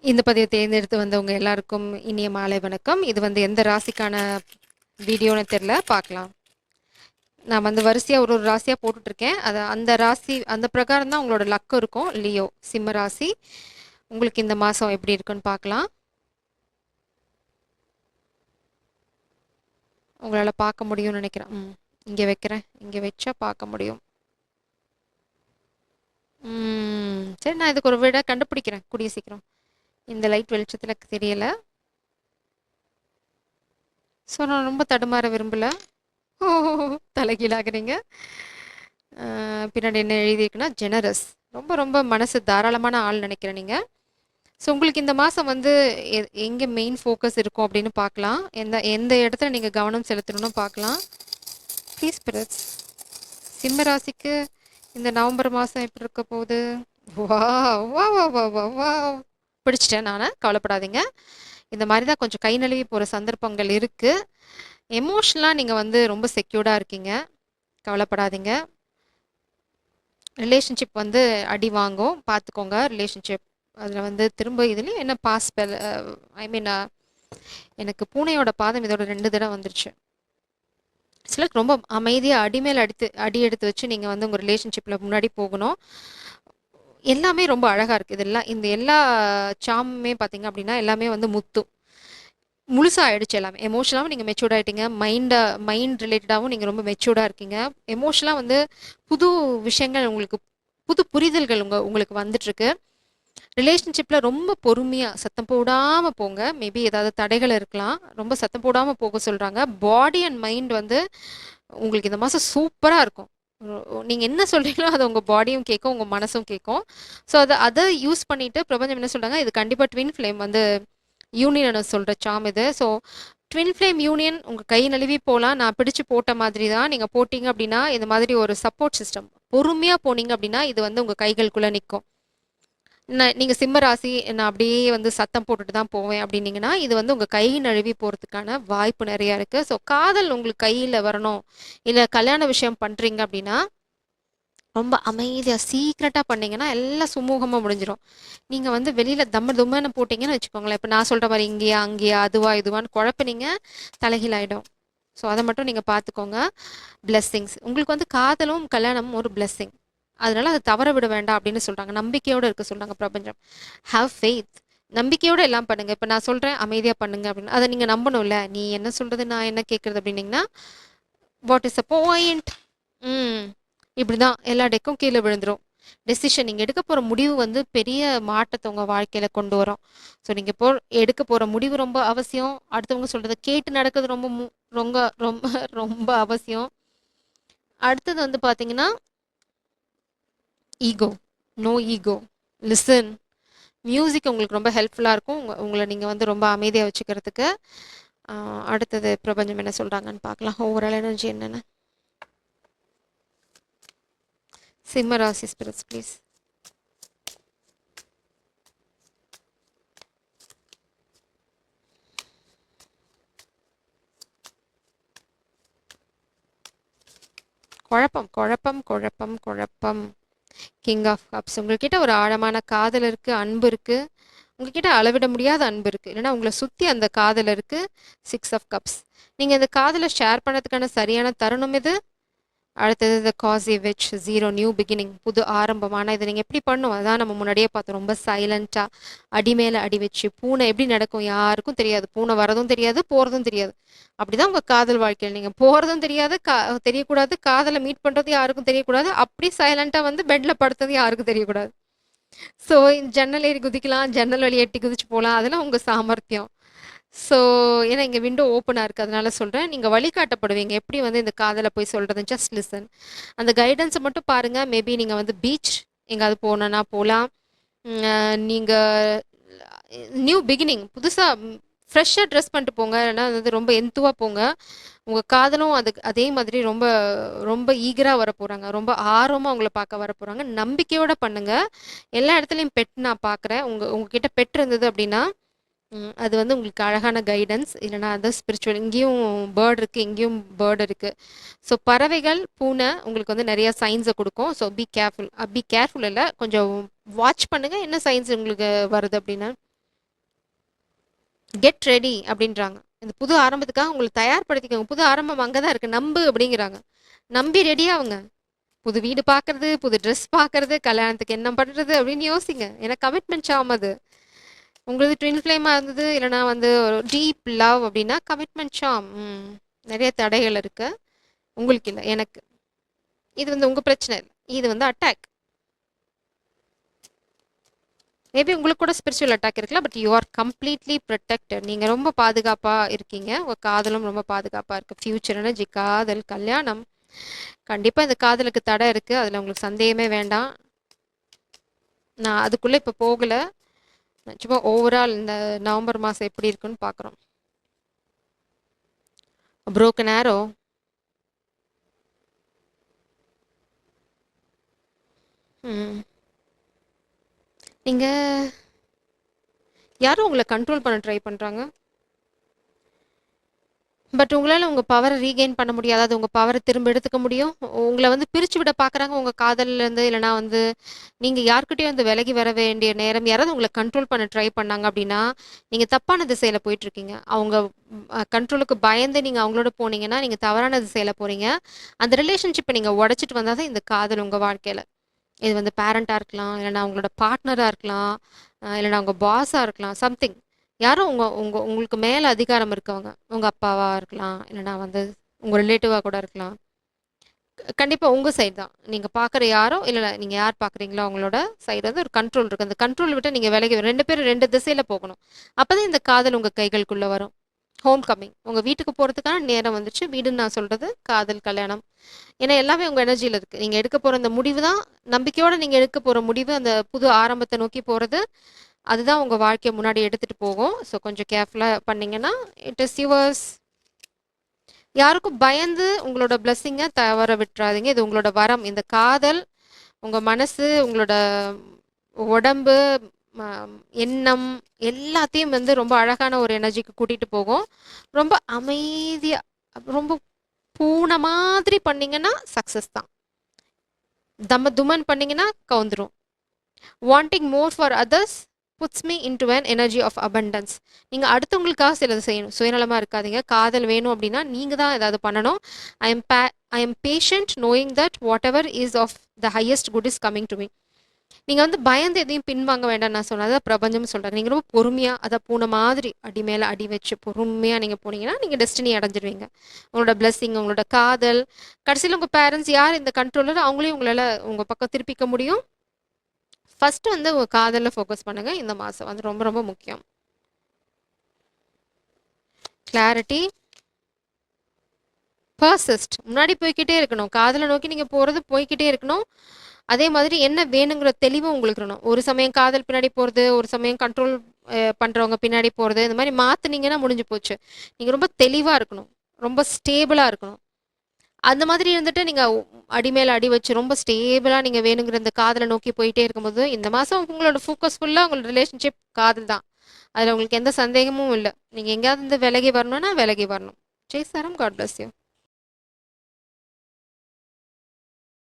இந்த பதிவை தேர்ந்தெடுத்து வந்தவங்க எல்லாருக்கும் இனிய மாலை வணக்கம். இது எந்த ராசிக்கான வீடியோன்னு தெரில, பார்க்கலாம். நான் வரிசையாக ஒரு ஒரு ராசியாக போட்டுட்ருக்கேன். அது அந்த ராசி அந்த பிரகாரம் தான் உங்களோட லக்கு இருக்கும். லியோ சிம்ம ராசி, உங்களுக்கு இந்த மாதம் எப்படி இருக்குன்னு பார்க்கலாம். உங்களால் பார்க்க முடியும்னு நினைக்கிறேன். இங்கே வைக்கிறேன், இங்கே வச்சா பார்க்க முடியும். சரி, நான் இதுக்கு ஒரு விட கண்டுபிடிக்கிறேன் கூடிய சீக்கிரம். இந்த லைட் வெளிச்சத்தில் தெரியலை. ஸோ நான் ரொம்ப தடுமாற விரும்பலை. ஓ, தலைகீழாகிறீங்க. பின்னாடி என்ன எழுதியிருக்குன்னா ஜெனரஸ், ரொம்ப ரொம்ப மனசு தாராளமான ஆள் நினைக்கிறேன் நீங்கள். ஸோ உங்களுக்கு இந்த மாதம் எங்கே மெயின் ஃபோக்கஸ் இருக்கும் அப்படின்னு பார்க்கலாம். எந்த எந்த இடத்துல நீங்கள் கவனம் செலுத்தணும்னு பார்க்கலாம். Please press. சிம்ம ராசிக்கு இந்த நவம்பர் மாதம் எப்படி இருக்க போகுது? வா வா வா வா வா வா பிடிச்சிட்டேன் நான், கவலைப்படாதீங்க. இந்த மாதிரி தான் கொஞ்சம் கை நழுவி போகிற சந்தர்ப்பங்கள் இருக்குது. எமோஷ்னலாக நீங்கள் ரொம்ப செக்யூர்டாக இருக்கீங்க, கவலைப்படாதீங்க. ரிலேஷன்ஷிப் அடி வாங்கும், பார்த்துக்கோங்க. ரிலேஷன்ஷிப் அதில் திரும்ப இதுலேயும் என்ன பாஸ் ஐ மீன் எனக்கு பூனையோட பாதம் இதோட 2 தடவை வந்துருச்சு. சிலருக்கு ரொம்ப அமைதியாக அடிமேல் அடி எடுத்து வச்சு நீங்கள் உங்கள் ரிலேஷன்ஷிப்பில் முன்னாடி போகணும். எல்லாமே ரொம்ப அழகாக இருக்குது. இதெல்லாம் இந்த எல்லா சாமுமே பார்த்தீங்க அப்படின்னா எல்லாமே முத்து முழுசாக ஆகிடுச்சு. எல்லாமே எமோஷனலாகவும் நீங்கள் மெச்சூர்ட் ஆகிட்டீங்க. மைண்ட் ரிலேட்டடாகவும் நீங்கள் ரொம்ப மெச்சூர்டாக இருக்கீங்க. எமோஷனலாக புது விஷயங்கள் உங்களுக்கு, புது புரிதல்கள் உங்களுக்கு வந்துட்டுருக்கு. ரிலேஷன்ஷிப்பில் ரொம்ப பொறுமையாக சத்தம் போடாமல் போங்க. மேபி ஏதாவது தடைகள் இருக்கலாம், ரொம்ப சத்தம் போடாமல் போக சொல்கிறாங்க. பாடி அண்ட் மைண்ட் உங்களுக்கு இந்த மாதம் சூப்பராக இருக்கும். நீங்கள் என்ன சொல்கிறீங்களோ அதை உங்கள் பாடியும் கேட்கும், உங்கள் மனசும் கேட்கும். ஸோ அதை யூஸ் பண்ணிவிட்டு பிரபஞ்சம் என்ன சொல்கிறாங்க, இது கண்டிப்பாக ட்வின் ஃப்ளேம் யூனியன் சொல்கிற சாம் இது. ஸோ ட்வின் ஃப்ளேம் யூனியன் உங்கள் கை நழுவி போகலாம். நான் பிடிச்சு போட்ட மாதிரி தான் நீங்கள் போட்டிங்க அப்படின்னா இந்த மாதிரி ஒரு சப்போர்ட் சிஸ்டம் பொறுமையாக போனீங்க அப்படின்னா இது உங்கள் கைகளுக்குள்ளே நிற்கும். நீங்கள் சிம்ம ராசி, நான் அப்படியே சத்தம் போட்டுட்டு தான் போவேன் அப்படின்னீங்கன்னா இது உங்கள் கை நழுவி போகிறதுக்கான வாய்ப்பு நிறையா இருக்குது. ஸோ காதல் உங்களுக்கு கையில் வரணும், இல்லை கல்யாண விஷயம் பண்ணுறீங்க அப்படின்னா ரொம்ப அமைதியாக சீக்கிரட்டாக பண்ணிங்கன்னா எல்லாம் சுமூகமாக முடிஞ்சிடும். நீங்கள் வெளியில் தும்மன்னு போட்டிங்கன்னு வச்சுக்கோங்களேன். இப்போ நான் சொல்கிற மாதிரி இங்கேயா அங்கேயா அதுவா இதுவான்னு குழப்பினீங்க, தலைகீழாயிடும். ஸோ அதை மட்டும் நீங்கள் பார்த்துக்கோங்க. பிளெஸ்ஸிங்ஸ் உங்களுக்கு காதலும் கல்யாணமும் ஒரு பிளெஸ்ஸிங், அதனால அதை தவற விட வேண்டாம் அப்படின்னு சொல்கிறாங்க. நம்பிக்கையோடு இருக்க சொல்கிறாங்க பிரபஞ்சம். ஹாவ் ஃபெய்த், நம்பிக்கையோடு எல்லாம் பண்ணுங்கள். இப்போ நான் சொல்கிறேன் அமைதியாக பண்ணுங்க அப்படின்னு, அதை நீங்கள் நம்பணும்ல. நீ என்ன சொல்கிறது நான் என்ன கேட்குறது அப்படின்னீங்கன்னா வாட் இஸ் அ பாயிண்ட். இப்படி தான் எல்லா டெக்கும் கீழே விழுந்துடும். டெசிஷன் நீங்கள் எடுக்க போகிற முடிவு பெரிய மாற்றத்தை உங்கள் வாழ்க்கையில் கொண்டு வரும். ஸோ நீங்கள் எடுக்க போகிற முடிவு ரொம்ப அவசியம். அடுத்தவங்க சொல்கிறத கேட்டு நடக்கிறது ரொம்ப ரொம்ப ரொம்ப ரொம்ப அவசியம். அடுத்தது பார்த்தீங்கன்னா ego, no ego, listen. Music உங்களுக்கு ரொம்ப ஹெல்ப்ஃபுல்லாக இருக்கும் உங்களை நீங்கள் ரொம்ப அமைதியாக வச்சுக்கிறதுக்கு. அடுத்தது பிரபஞ்சம் என்ன சொல்கிறாங்கன்னு பார்க்கலாம். ஓவரால் எனர்ஜி என்னென்னு. சிம்ம ராசி ஸ்பிரிட்ஸ் ப்ளீஸ். குழப்பம் குழப்பம் குழப்பம் குழப்பம். கிங் ஆஃப் கப்ஸ், உங்கள்கிட்ட ஒரு ஆழமான காதல் இருக்குது, அன்பு இருக்குது. உங்ககிட்ட அளவிட முடியாத அன்பு இருக்குது, இல்லைன்னா உங்களை சுற்றி அந்த காதல் இருக்குது. 6 ஆஃப் கப்ஸ், நீங்கள் இந்த காதலை ஷேர் பண்ணுறதுக்கான சரியான தருணம் இது. அடுத்தது த காசி விச் 0 நியூ பிகினிங், புது ஆரம்பம். ஆனால் இதை நீங்கள் எப்படி பண்ணும், அதான் நம்ம முன்னாடியே பார்த்தோம். ரொம்ப சைலண்ட்டாக அடி மேலே அடி வச்சு. பூனை எப்படி நடக்கும் யாருக்கும் தெரியாது, பூனை வரதும் தெரியாது போகிறதும் தெரியாது. அப்படிதான் உங்கள் காதல் வாழ்க்கையில் நீங்கள் போகிறதும் தெரியாது, தெரியக்கூடாது. காதலை மீட் பண்ணுறது யாருக்கும் தெரியக்கூடாது. அப்படி சைலண்ட்டாக பெட்டில் படுத்தது யாருக்கும் தெரியக்கூடாது. ஸோ ஜன்னல் ஏறி குதிக்கலாம், ஜன்னல் வழி எட்டி குதிச்சு போகலாம், அதெல்லாம் உங்கள் சாமர்த்தியம். ஸோ ஏன்னா இங்கே விண்டோ ஓப்பனாக இருக்குது, அதனால சொல்கிறேன். நீங்கள் வழிகாட்டப்படுவீங்க எப்படி இந்த காதலை போய் சொல்கிறது. ஜஸ்ட் லிசன், அந்த கைடன்ஸை மட்டும் பாருங்கள். மேபி நீங்கள் பீச் எங்கேயாவது போனோன்னா போகலாம். நீங்கள் நியூ பிகினிங், புதுசாக ஃப்ரெஷ்ஷாக ட்ரெஸ் பண்ணிட்டு போங்க, இல்லைன்னா ரொம்ப எந்துவாக போங்க. உங்கள் காதலும் அதே மாதிரி ரொம்ப ரொம்ப ஈகராக வர போகிறாங்க, ரொம்ப ஆர்வமாக உங்களை பார்க்க வர போகிறாங்க. நம்பிக்கையோடு பண்ணுங்கள். எல்லா இடத்துலையும் பெட் நான் பார்க்குறேன். உங்ககிட்ட பெட் இருந்தது அப்படின்னா அது உங்களுக்கு அழகான கைடன்ஸ், இல்லைனா அது ஸ்பிரிச்சுவல். இங்கேயும் பேர்டு இருக்குது, இங்கேயும் பேர்டு இருக்குது. ஸோ பறவைகள், பூனை உங்களுக்கு நிறையா சைன்ஸை கொடுக்கும். ஸோ பி கேர்ஃபுல் இல்லை, கொஞ்சம் வாட்ச் பண்ணுங்கள் என்ன சைன்ஸ் உங்களுக்கு வருது அப்படின்னு. கெட் ரெடி அப்படின்றாங்க. இந்த புது ஆரம்பத்துக்காக உங்களை தயார்படுத்திக்கோங்க. புது ஆரம்பம் அங்கே தான் இருக்குது, நம்பு அப்படிங்கிறாங்க. நம்பி ரெடியாகுங்க. புது வீடு பார்க்கறது, புது ட்ரெஸ் பார்க்கறது, கல்யாணத்துக்கு என்ன பண்ணுறது அப்படின்னு யோசிங்க. ஏன்னா கமிட்மெண்ட் சாம் அது. உங்களுக்கு ட்வின் ஃப்ளேமாக இருந்தது, இல்லைனா வந்து ஒரு டீப் லவ் அப்படின்னா கமிட்மெண்ட் சாம். நிறைய தடைகள் இருக்கு. உங்களுக்கு இல்லை, எனக்கு. இது வந்து உங்கள் பிரச்சனை இல்லை, இது வந்து அட்டாக். மேபி உங்களுக்கு கூட ஸ்பிரிச்சுவல் அட்டாக் இருக்கலாம், but you are completely protected. நீங்கள் ரொம்ப பாதுகாப்பாக இருக்கீங்க. உங்கள் காதலும் ரொம்ப பாதுகாப்பாக இருக்குது. ஃப்யூச்சர் எனர்ஜி, காதல், கல்யாணம். கண்டிப்பாக இந்த காதலுக்கு தடை இருக்குது, அதில் உங்களுக்கு சந்தேகமே வேண்டாம். நான் அதுக்குள்ளே இப்போ போகலை. சும்மா ஓவரால் இந்த நவம்பர் மாதம் எப்படி இருக்குன்னு பார்க்குறோம். புரோக்கன் ஆரோ. நீங்கள் யாரும் உங்களை கண்ட்ரோல் பண்ண ட்ரை பண்ணுறாங்க, பட் உங்களால் உங்கள் பவரை ரீகெயின் பண்ண முடியாது. அது உங்கள் பவரை திரும்ப எடுத்துக்க முடியும். உங்களை வந்து பிரித்து விட பார்க்குறாங்க உங்கள் காதல்லேருந்து. இல்லைனா வந்து நீங்கள் யார்கிட்டயும் வந்து விலகி வர வேண்டிய நேரம், யாராவது உங்களை கண்ட்ரோல் பண்ண ட்ரை பண்ணாங்க அப்படின்னா நீங்கள் தப்பான திசையில் போயிட்டுருக்கீங்க. அவங்க கண்ட்ரோலுக்கு பயந்து நீங்கள் அவங்களோட போனீங்கன்னா நீங்கள் தவறான திசையில் போகிறீங்க. அந்த ரிலேஷன்ஷிப்பை நீங்கள் உடச்சிட்டு வந்தால் தான் இந்த காதல் உங்கள் வாழ்க்கையில். இது வந்து பேரண்ட்டாக இருக்கலாம், இல்லைனா அவங்களோட பார்ட்னராக இருக்கலாம், இல்லைனா உங்கள் பாஸாக இருக்கலாம், சம்திங். யாரும் உங்களுக்கு மேலே அதிகாரம் இருக்கவங்க, உங்கள் அப்பாவாக இருக்கலாம், இல்லைனா வந்து உங்கள் ரிலேட்டிவாக கூட இருக்கலாம். கண்டிப்பாக உங்கள் சைடு தான் நீங்கள் பார்க்குற யாரோ, இல்லை நீங்கள் யார் பார்க்குறீங்களோ அவங்களோட சைடு வந்து ஒரு கண்ட்ரோல் இருக்குது. அந்த கண்ட்ரோல் விட்டு நீங்கள் விலகி ரெண்டு பேரும் ரெண்டு திசையில் போகணும். அப்போ தான் இந்த காதல் உங்கள் கைகளுக்குள்ளே வரும். ஹோம் கம்மிங், உங்கள் வீட்டுக்கு போகிறதுக்கான நேரம் வந்துச்சு. வீடுன்னு நான் சொல்கிறது காதல், கல்யாணம். ஏன்னா எல்லாமே உங்கள் எனர்ஜியில் இருக்குது. நீங்கள் எடுக்க போகிற அந்த முடிவு தான், நம்பிக்கையோடு நீங்கள் எடுக்க போகிற முடிவு, அந்த புது ஆரம்பத்தை நோக்கி போகிறது, அதுதான் உங்கள் வாழ்க்கையை முன்னாடி எடுத்துகிட்டு போகும். ஸோ கொஞ்சம் கேர்ஃபுல்லாக பண்ணிங்கன்னா இட் இஸ் யுவர்ஸ். யாருக்கும் பயந்து உங்களோட பிளெஸ்ஸிங்கை தவற விட்டுறாதீங்க. இது உங்களோட வரம். இந்த காதல் உங்கள் மனசு, உங்களோட உடம்பு, எண்ணம் எல்லாத்தையும் வந்து ரொம்ப அழகான ஒரு எனர்ஜிக்கு கூட்டிகிட்டு போகும். ரொம்ப அமைதியாக, ரொம்ப பூனை மாதிரி பண்ணிங்கன்னா சக்ஸஸ் தான். தம்ம துமன் பண்ணிங்கன்னா கவுந்துரும். Wanting more for others puts me into an energy of abundance. நீங்கள் அடுத்தவங்களுக்காக சிலது செய்யணும், சுயநலமாக இருக்காதீங்க. காதல் வேணும் அப்படின்னா நீங்கள் தான் ஏதாவது பண்ணணும். I am patient knowing that whatever is of the highest good is coming to me. நீங்கள் வந்து பயந்து எதையும் பின்வாங்க வேண்டாம். நான் சொன்னதை பிரபஞ்சம் சொல்கிறேன். நீங்கள் ரொம்ப பொறுமையாக, அதை பூனை மாதிரி அடி மேலே அடி வச்சு பொறுமையாக நீங்கள் போனீங்கன்னா நீங்கள் டெஸ்டினி அடைஞ்சிருவீங்க. உங்களோட பிளெஸ்ஸிங், உங்களோட காதல், கடைசியில் உங்கள் பேரண்ட்ஸ் யார் இந்த கண்ட்ரோலர், அவங்களையும் உங்களால் உங்கள் பக்கம் திருப்பிக்க முடியும். ஃபஸ்ட்டு வந்து உங்கள் காதலில் ஃபோக்கஸ் பண்ணுங்கள். இந்த மாதம் வந்து ரொம்ப ரொம்ப முக்கியம். கிளாரிட்டி, பர்சிஸ்ட், முன்னாடி போய்கிட்டே இருக்கணும். காதலை நோக்கி நீங்கள் போகிறது போய்கிட்டே இருக்கணும். அதே மாதிரி என்ன வேணுங்கிற தெளிவும் உங்களுக்கு இருக்கணும். ஒரு சமயம் காதல் பின்னாடி போகிறது, ஒரு சமயம் கண்ட்ரோல் பண்ணுறவங்க பின்னாடி போகிறது, இந்த மாதிரி மாற்றினீங்கன்னா முடிஞ்சு போச்சு. நீங்கள் ரொம்ப தெளிவாக இருக்கணும், ரொம்ப ஸ்டேபிளாக இருக்கணும். அந்த மாதிரி இருந்துட்டு நீங்கள் அடி மேலே அடி வச்சு ரொம்ப ஸ்டேபிளாக நீங்கள் வேணுங்கிற இந்த காதலை நோக்கி போயிட்டே இருக்கும்போது இந்த மாதம் உங்களோட ஃபோக்கஸ் ஃபுல்லாக உங்களோட ரிலேஷன்ஷிப் காதல் தான். அதில் உங்களுக்கு எந்த சந்தேகமும் இல்லை. நீங்கள் எங்கேயாவது இருந்து விலகி வரணும்னா விலகி வரணும். ஜெய் சாரம், காட் பிளஸ் யூ.